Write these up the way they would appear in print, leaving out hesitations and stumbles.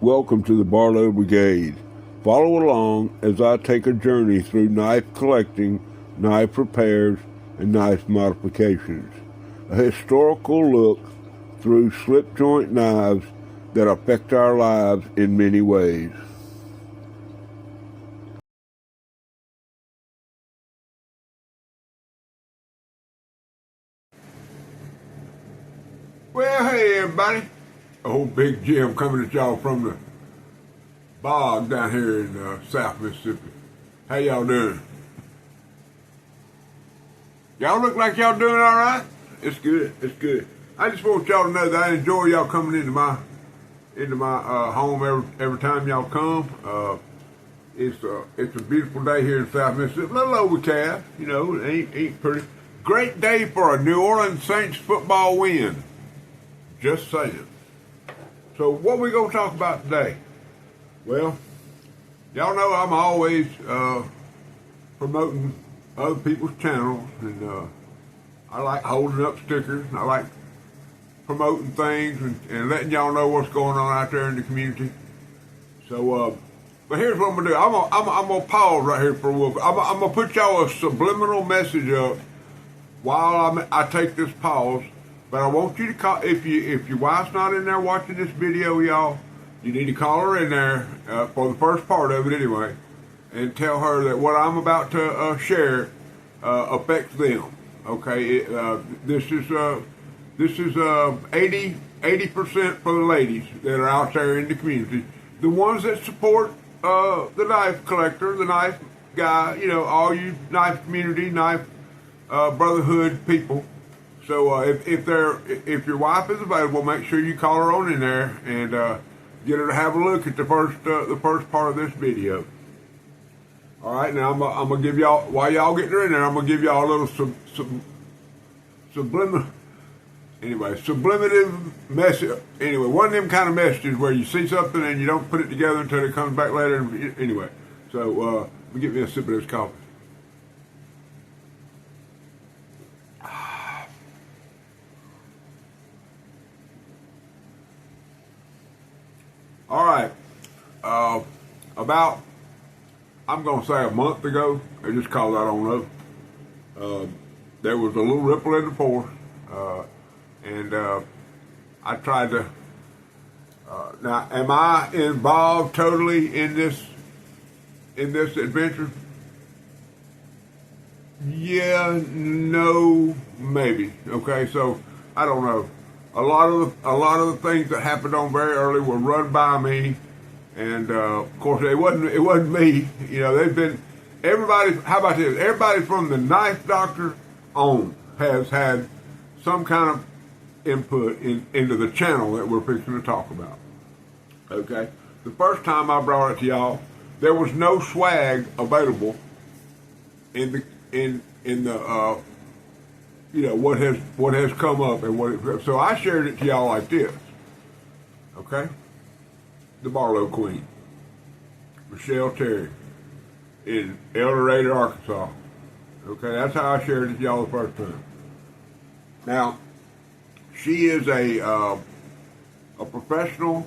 Welcome to the Barlow Brigade. Follow along as I take a journey through knife collecting, knife repairs, and knife modifications. A historical look through slip joint knives that affect our lives in many ways. Well, hey everybody. Old Big Jim coming at y'all from the bog down here in South Mississippi. How y'all doing? Y'all look like y'all doing all right. It's good. It's good. I just want y'all to know that I enjoy y'all coming into my home every time y'all come. It's a beautiful day here in South Mississippi. A little overcast, it ain't pretty. Great day for a New Orleans Saints football win. Just saying. So what we gonna talk about today? Well, y'all know I'm always promoting other people's channels, and I like holding up stickers. I like promoting things and letting y'all know what's going on out there in the community. So, but here's what I'm gonna do. I'm gonna pause right here for a little bit. I'm gonna put y'all a subliminal message up while I take this pause. But I want you to call, if your wife's not in there watching this video, y'all, you need to call her in there for the first part of it anyway, and tell her that what I'm about to share affects them. Okay, this is 80% for the ladies that are out there in the community, the ones that support the knife collector, the knife guy, all you knife community, knife brotherhood people. So if your wife is available, make sure you call her on in there and get her to have a look at the first part of this video. All right, now I'm gonna give y'all, while y'all getting her in there, I'm gonna give y'all a little subliminative message. Anyway, one of them kind of messages where you see something and you don't put it together until it comes back later. Anyway, so let me get me a sip of this coffee. All right, about, I'm going to say a month ago, or just call it, I don't know, there was a little ripple in the force, and I tried to, now am I involved totally in this adventure? Yeah, no, maybe. Okay, so I don't know. A lot of the things that happened on very early were run by me, and of course it wasn't me. They've been everybody. How about this? Everybody from the knife doctor on has had some kind of input into the channel that we're fixing to talk about. Okay, the first time I brought it to y'all, there was no swag available in the what has come up and so I shared it to y'all like this. Okay, the Barlow Queen, Michelle Terry, in El Dorado, Arkansas. Okay, that's how I shared it to y'all the first time. Now, she is a professional,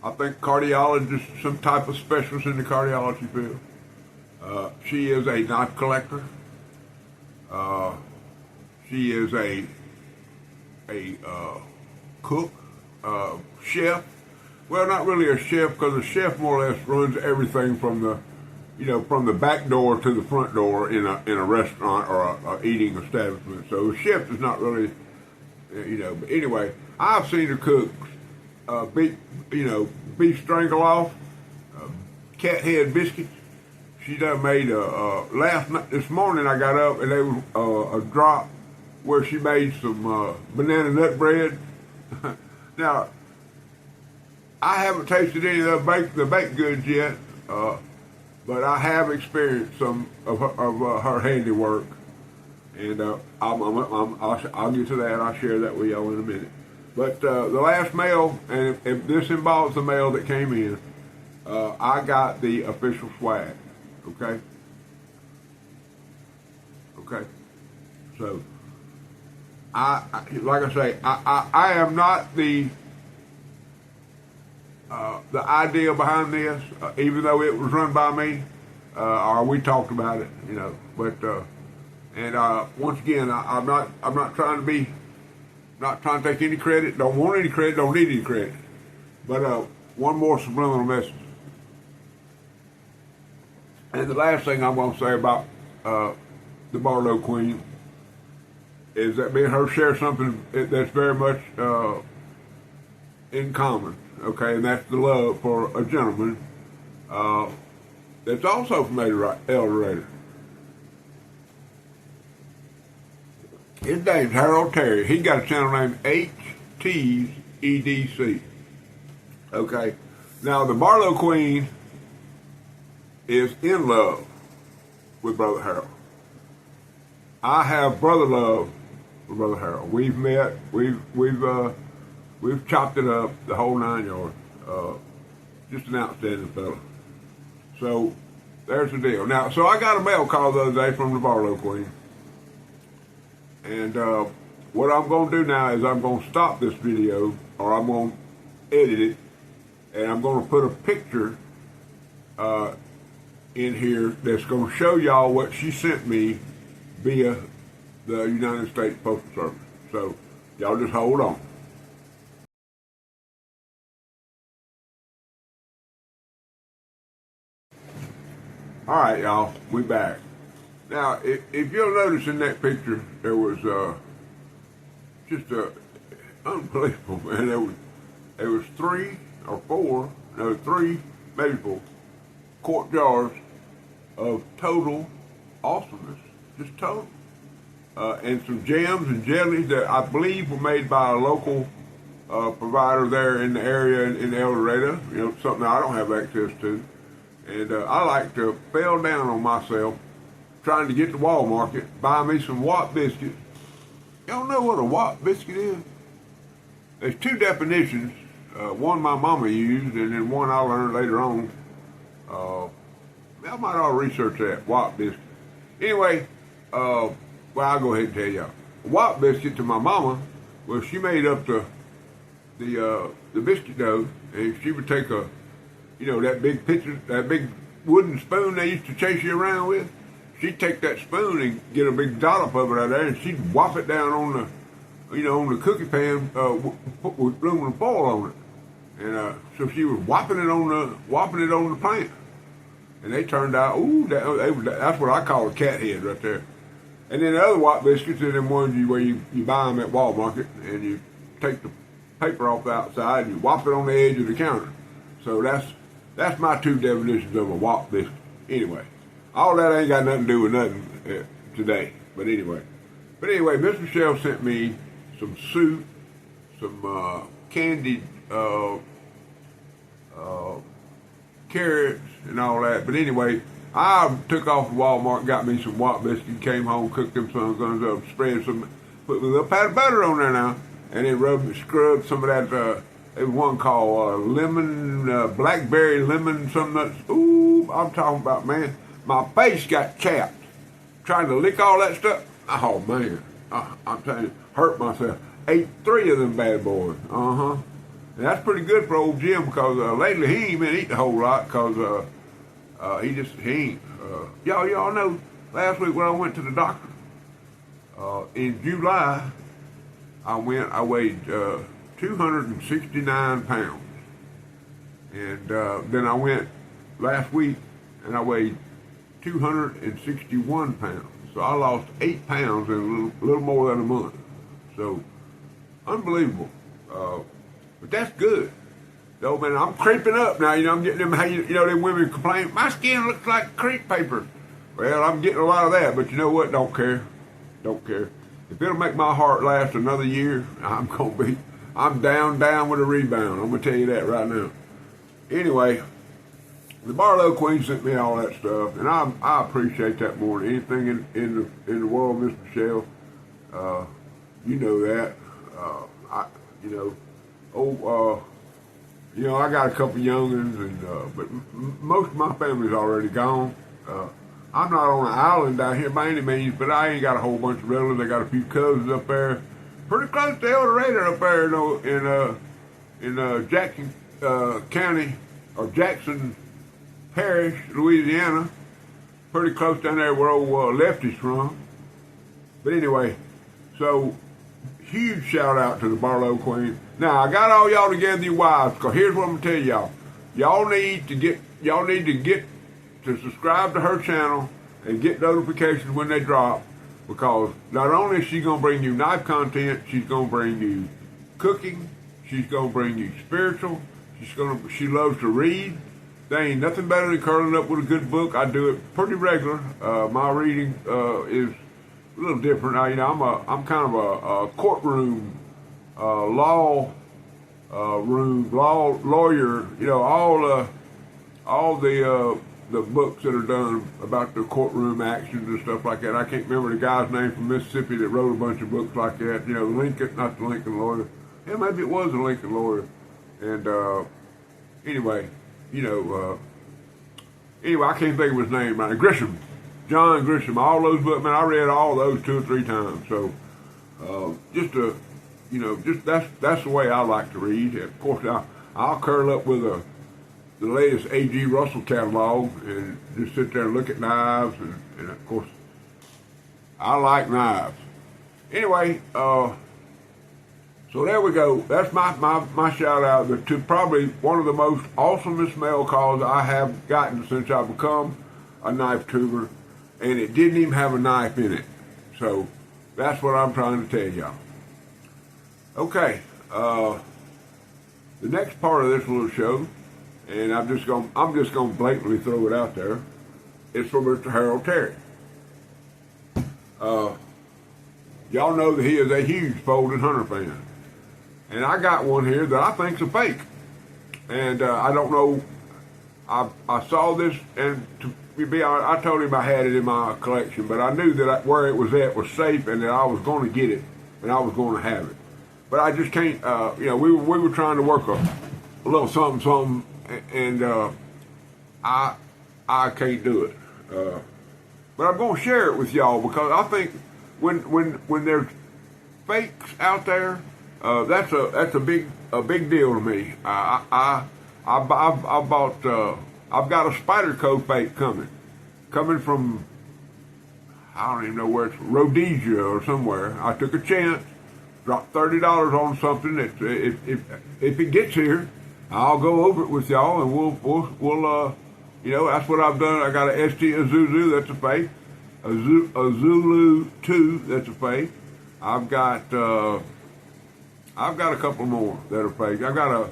I think cardiologist, some type of specialist in the cardiology field. She is a knife collector. She is a cook, chef. Well, not really a chef, because a chef more or less runs everything from the back door to the front door in a restaurant or a eating establishment. So a chef is not really, But anyway, I've seen her cook beef strangle off, cat head biscuits. She done made this morning I got up and there was a drop where she made some banana nut bread. Now, I haven't tasted any of the baked goods yet, but I have experienced some of her handiwork, and I'll get to that. I'll share that with y'all in a minute. But the last mail, and if this involves the mail that came in, I got the official swag. Okay. So like I say, I am not the the idea behind this, even though it was run by me, or we talked about it, you know. But and once again, I'm not trying to be, not trying to take any credit. Don't want any credit. Don't need any credit. But one more subliminal message. And the last thing I'm going to say about the Barlow Queen is that me and her share something that's very much in common, okay, and that's the love for a gentleman that's also from El Dorado. His name's Harold Terry. He got a channel named HTEDC. Okay, now the Barlow Queen is in love with Brother Harold. I have brother love for Brother Harold. We've met. We've chopped it up, the whole 9 yards. Just an outstanding fellow. So there's the deal. Now, so I got a mail call the other day from the Barlow Queen, and what I'm going to do now is I'm going to stop this video, or I'm going to edit it, and I'm going to put a picture in here that's going to show y'all what she sent me via the United States Postal Service. So y'all just hold on. All right, y'all, we back. Now, if you'll notice in that picture, there was just unbelievable, man. There was three, maybe four quart jars of total awesomeness, just total. And some jams and jellies that I believe were made by a local provider there in the area in El Dorado, you know, something I don't have access to. And I like to fell down on myself trying to get to Walmart, buy me some Watt biscuits. Y'all know what a Watt biscuit is? There's two definitions. One my mama used, and then one I learned later on. I might ought to research that, Watt biscuit. Anyway, well, I'll go ahead and tell y'all. A Watt biscuit to my mama, well, she made up the biscuit dough, and she would take a, you know, that big wooden spoon they used to chase you around with. She'd take that spoon and get a big dollop of it out there, and she'd whop it down on the, you know, on the cookie pan with aluminum foil on it. And so she was whopping it on the pan. And they turned out, ooh, that's what I call a cat head right there. And then the other Watt biscuits are them ones where you buy them at Walmart, and you take the paper off the outside and you whop it on the edge of the counter. So that's my two definitions of a Watt biscuit. Anyway, all that ain't got nothing to do with nothing today. But anyway, Miss Michelle sent me some soup, some candied carrots and all that. But anyway, I took off to Walmart, got me some Watt biscuits, came home, cooked them some guns up, spread some, put a little pat of butter on there now, and then scrubbed some of that. There was one called lemon, blackberry lemon, some nuts. Ooh, I'm talking about, man, my face got chapped trying to lick all that stuff. Oh man, I'm telling you, hurt myself. Ate 3 of them bad boys. And that's pretty good for old Jim, because lately he ain't been eating a whole lot, because he ain't. Y'all know last week when I went to the doctor, in July, I weighed 269 pounds. And then I went last week and I weighed 261 pounds. So I lost 8 pounds in a little more than a month. So, unbelievable. But that's good. So, man, I'm creeping up now. You know, I'm getting them, them women complain, my skin looks like crepe paper. Well, I'm getting a lot of that, but you know what? Don't care. Don't care. If it'll make my heart last another year, I'm down with a rebound. I'm going to tell you that right now. Anyway, the Barlow Queen sent me all that stuff, and I appreciate that more than anything in the world, Miss Michelle. You know that. I got a couple youngins, but most of my family's already gone. I'm not on an island down here by any means, but I ain't got a whole bunch of relatives. I got a few cousins up there, pretty close to El Dorado up there, in Jackson County or Jackson Parish, Louisiana. Pretty close down there where old Lefty's from. But anyway, so huge shout out to the Barlow Queen. Now I got all y'all together, you wives, because here's what I'm gonna tell y'all. Y'all need to get to subscribe to her channel and get notifications when they drop, because not only is she gonna bring you knife content, she's gonna bring you cooking, she's gonna bring you spiritual, she loves to read. There ain't nothing better than curling up with a good book. I do it pretty regular. My reading is a little different. I'm kind of a courtroom law lawyer. All the books that are done about the courtroom actions and stuff like that. I can't remember the guy's name from Mississippi that wrote a bunch of books like that. Lincoln, not the Lincoln lawyer. Yeah, maybe it was a Lincoln lawyer. And anyway, I can't think of his name right now. Grisham, John Grisham. All those books, man, I read all those 2 or 3 times. So that's the way I like to read. Of course, I'll curl up with the latest A.G. Russell catalog and just sit there and look at knives, and of course, I like knives. Anyway, so there we go. That's my shout out to probably one of the most awesomest mail calls I have gotten since I've become a knife tuber, and it didn't even have a knife in it. So that's what I'm trying to tell y'all. Okay, the next part of this little show, and I'm just gonna blatantly throw it out there, is for Mr. Harold Terry. Y'all know that he is a huge folded hunter fan. And I got one here that I think's a fake. And I don't know, I saw this, and to be honest, I told him I had it in my collection, but I knew that where it was at was safe and that I was going to get it and I was going to have it. But I just can't, we were trying to work a little something, and I can't do it. But I'm going to share it with y'all, because I think when there's fakes out there, that's a big deal to me. I've got a Spyderco fake coming from, I don't even know where it's, Rhodesia or somewhere. I took a chance, dropped $30 on something that if it gets here, I'll go over it with y'all, and we'll that's what I've done. I got a ST Azuzu, that's a fake. A Zulu 2, that's a fake. I've got a couple more that are fake. I've got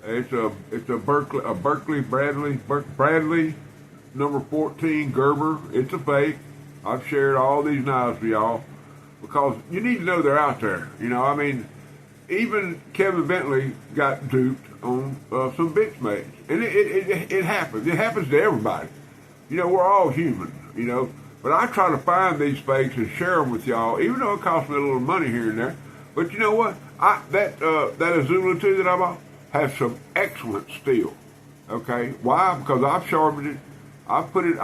it's a Berkeley Bradley number 14 Gerber. It's a fake. I've shared all these knives with y'all because you need to know they're out there. Even Kevin Bentley got duped on some Benchmates, and it happens. It happens to everybody. We're all human. But I try to find these fakes and share them with y'all, even though it costs me a little money here and there. But you know what? That Azula 2 that I bought has some excellent steel. Okay, why? Because I've sharpened it. I put it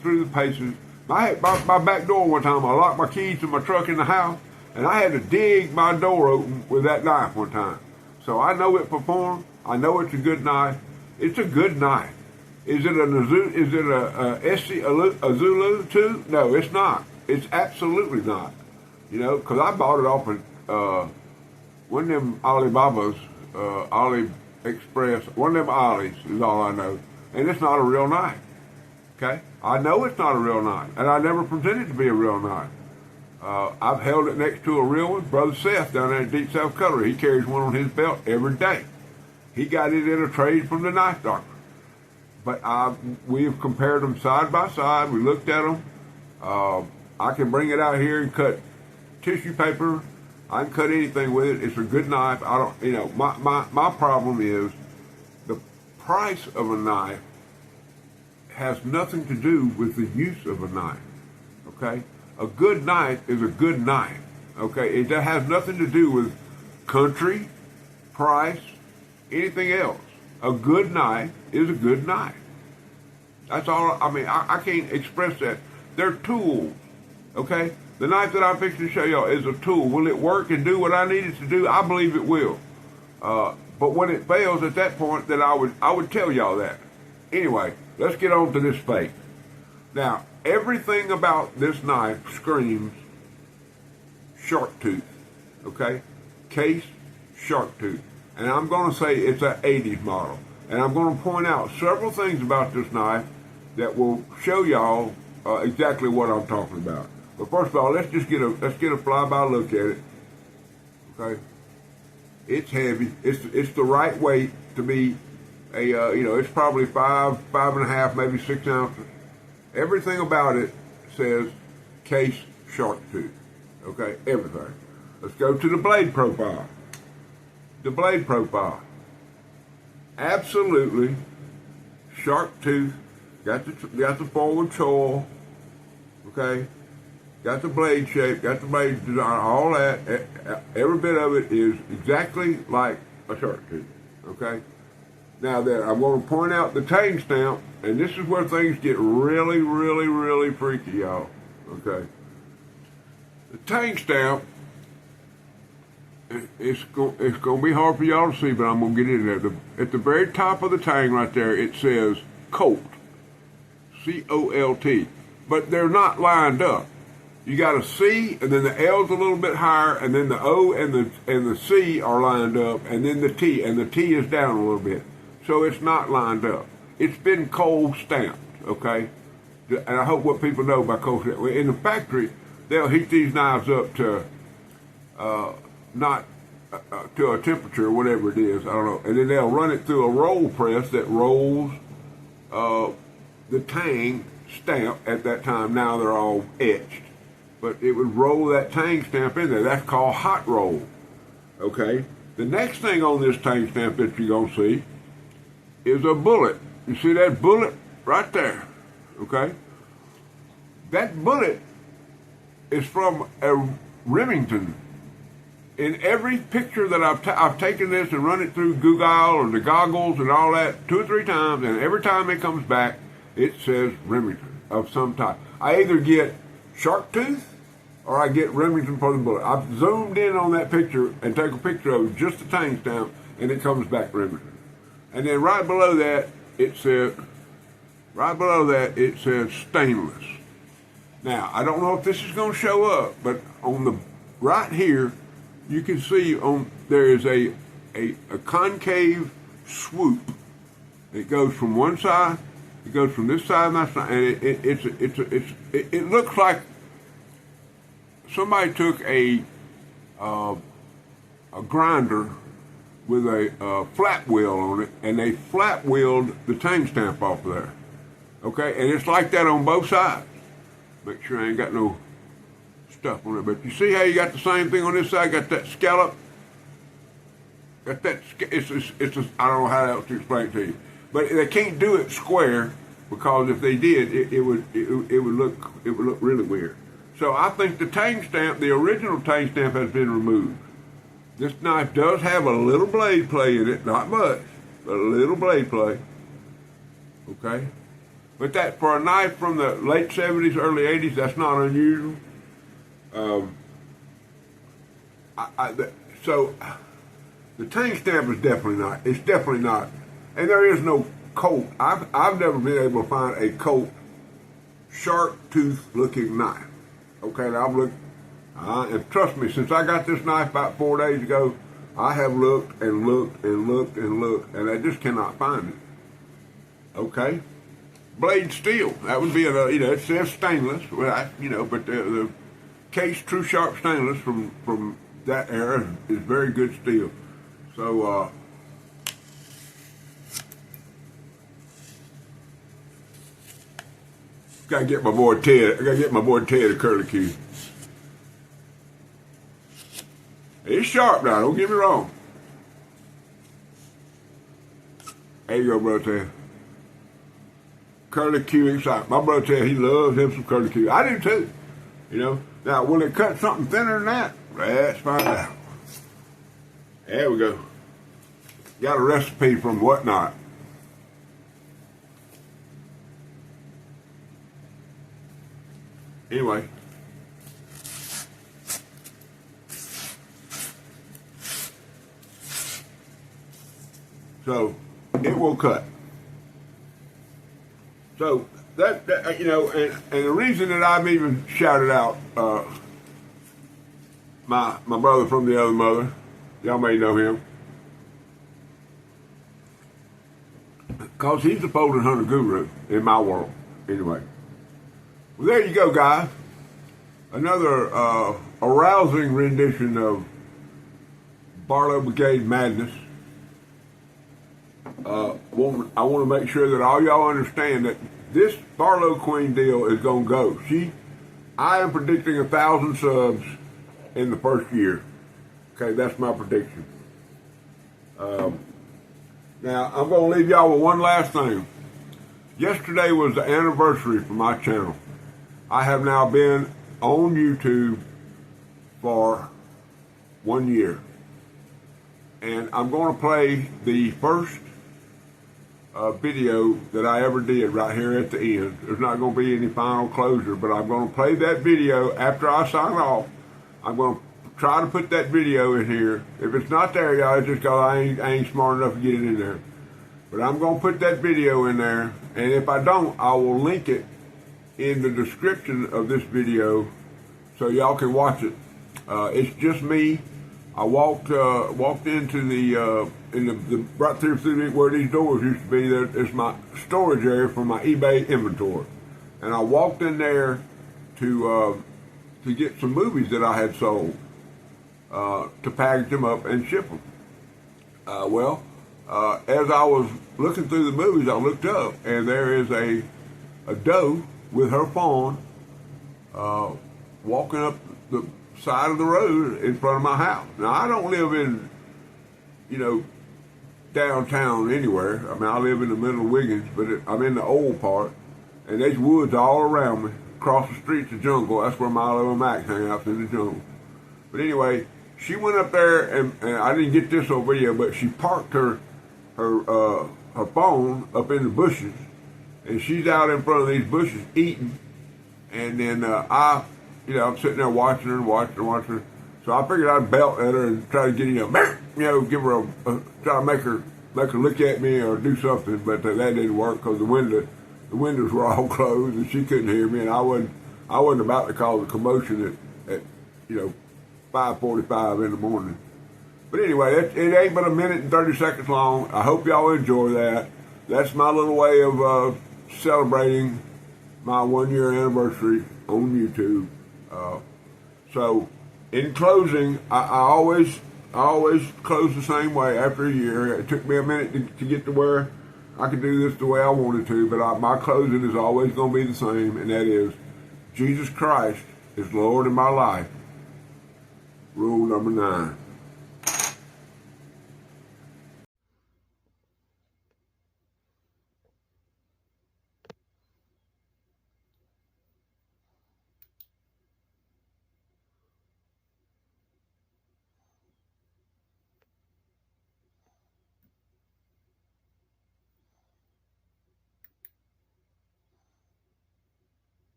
through the paces. I had my back door one time. I locked my keys to my truck in the house, and I had to dig my door open with that knife one time. So I know it performs. I know it's a good knife. It's a good knife. Is it a Zulu 2? No, it's not. It's absolutely not. Because I bought it off of one of them Alibabas, AliExpress, one of them Ollie's is all I know. And it's not a real knife. Okay? I know it's not a real knife. And I never pretended to be a real knife. I've held it next to a real one. Brother Seth down there in Deep South Cutlery, he carries one on his belt every day. He got it in a trade from the knife doctor. But we have compared them side by side. We looked at them. I can bring it out here and cut tissue paper. I can cut anything with it. It's a good knife. My problem is the price of a knife has nothing to do with the use of a knife. Okay? A good knife is a good knife. Okay? It has nothing to do with country, price, anything else. A good knife is a good knife. That's all. I can't express that. They're tools. Okay? The knife that I'm fixing to show y'all is a tool. Will it work and do what I need it to do? I believe it will. But when it fails at that point, then I would tell y'all that. Anyway, let's get on to this fake. Now, everything about this knife screams shark tooth. Okay? Case shark tooth. And I'm going to say it's an 80s model. And I'm going to point out several things about this knife that will show y'all exactly what I'm talking about. But first of all, let's get a flyby look at it. Okay? It's heavy. It's the right weight to be a it's probably 5.5, maybe 6 ounces. Everything about it says case shark tooth. Okay, everything. Let's go to the blade profile. The blade profile. Absolutely shark tooth. Got the forward choil. Okay. Got the blade shape, got the blade design, all that. Every bit of it is exactly like a shark tooth. Okay. Now that I'm going to point out the tang stamp, and this is where things get really, really, really freaky, y'all. Okay. The tang stamp, it's going to be hard for y'all to see, but I'm going to get in there. At the very top of the tang right there, it says Colt, C-O-L-T, but they're not lined up. You got a C, and then the L's a little bit higher, and then the O and the C are lined up, and then the T, and the T is down a little bit. So it's not lined up. It's been cold stamped, okay? And I hope what people know by cold stamp. In the factory, they'll heat these knives up to not to a temperature, whatever it is, I don't know. And then they'll run it through a roll press that rolls the tang stamp at that time. Now they're all etched. But it would roll that tang stamp in there. That's called hot roll. Okay? The next thing on this tang stamp that you're going to see is a bullet. You see that bullet right there? Okay? That bullet is from a Remington. In every picture that I've taken this and run it through Google or the goggles and all that 2 or 3 times, and every time it comes back, it says Remington of some type. I either get shark tooth or I get Remington for the bullet. I've zoomed in on that picture and take a picture of just the tang stamp, and it comes back Remington. And then right below that it says stainless. Now I don't know if this is going to show up, but on the right here you can see there is a concave swoop. It goes from one side. It goes from this side and that side, and it looks like somebody took a grinder with a flat wheel on it, and they flat wheeled the tang stamp off of there. Okay, and it's like that on both sides. Make sure I ain't got no stuff on it, but you see how you got the same thing on this side? Got that scallop. Got that. I don't know how else to explain it to you. But they can't do it square, because if they did, it would look really weird. So I think the tang stamp, the original tang stamp, has been removed. This knife does have a little blade play in it, not much, but a little blade play. Okay, but that for a knife from the late 70s, early 80s, that's not unusual. So the tang stamp is definitely not. It's definitely not. And there is no Colt. I've never been able to find a Colt shark tooth looking knife. Okay, now I've looked, and trust me, since I got this knife about 4 days ago, I have looked and looked and looked and looked, and I just cannot find it. Okay, blade steel. That would be it says stainless, but the case true sharp stainless from that era is very good steel. So. Gotta get my boy Ted. I gotta get my boy Ted a curly Q. It's sharp now, don't get me wrong. There you go, brother Ted. Curly Q excited. My brother Ted, he loves him some curly Q. I do too. Now will it cut something thinner than that? Let's find out. There we go. Got a recipe from Whatnot. Anyway, So it will cut. So that you know, and the reason that I've even shouted out my brother from the other mother, y'all may know him, because he's the folding hunter guru in my world. Anyway, well, there you go, guys. Another arousing rendition of Barlow Brigade madness. I want to make sure that all y'all understand that this Barlow Queen deal is going to go. I am predicting 1,000 subs in the first year. Okay, that's my prediction. Now, I'm going to leave y'all with one last thing. Yesterday was the anniversary for my channel. I have now been on YouTube for 1 year. And I'm going to play the first video that I ever did right here at the end. There's not going to be any final closure, but I'm going to play that video after I sign off. I'm going to try to put that video in here. If it's not there, y'all, it's just because I ain't smart enough to get it in there. But I'm going to put that video in there, and if I don't, I will link it in the description of this video so y'all can watch it. It's just me. I walked into the right through where these doors used to be. There's my storage area for my eBay inventory, and I walked in there to get some movies that I had sold, to package them up and ship them. As I was looking through the movies, I looked up, and there is a doe with her fawn walking up the side of the road in front of my house. Now, I don't live in, downtown anywhere. I mean, I live in the middle of Wiggins, but I'm in the old part, and there's woods all around me. Across the street's the jungle. That's where Milo and Max hang out, in the jungle. But anyway, she went up there, and I didn't get this on video, but she parked her phone up in the bushes, and she's out in front of these bushes eating, and then I'm sitting there watching her. So I figured I'd belt at her and try to get give her try to make her look at me or do something, but that didn't work because the windows were all closed and she couldn't hear me, and I wasn't about to cause a commotion at 5:45 in the morning. But anyway, it ain't but a minute and 30 seconds long. I hope y'all enjoy that. That's my little way of celebrating my 1 year anniversary on YouTube. So, in closing, I always close the same way after a year. It took me a minute to get to where I could do this the way I wanted to, but my closing is always going to be the same, and that is, Jesus Christ is Lord in my life. Rule number 9.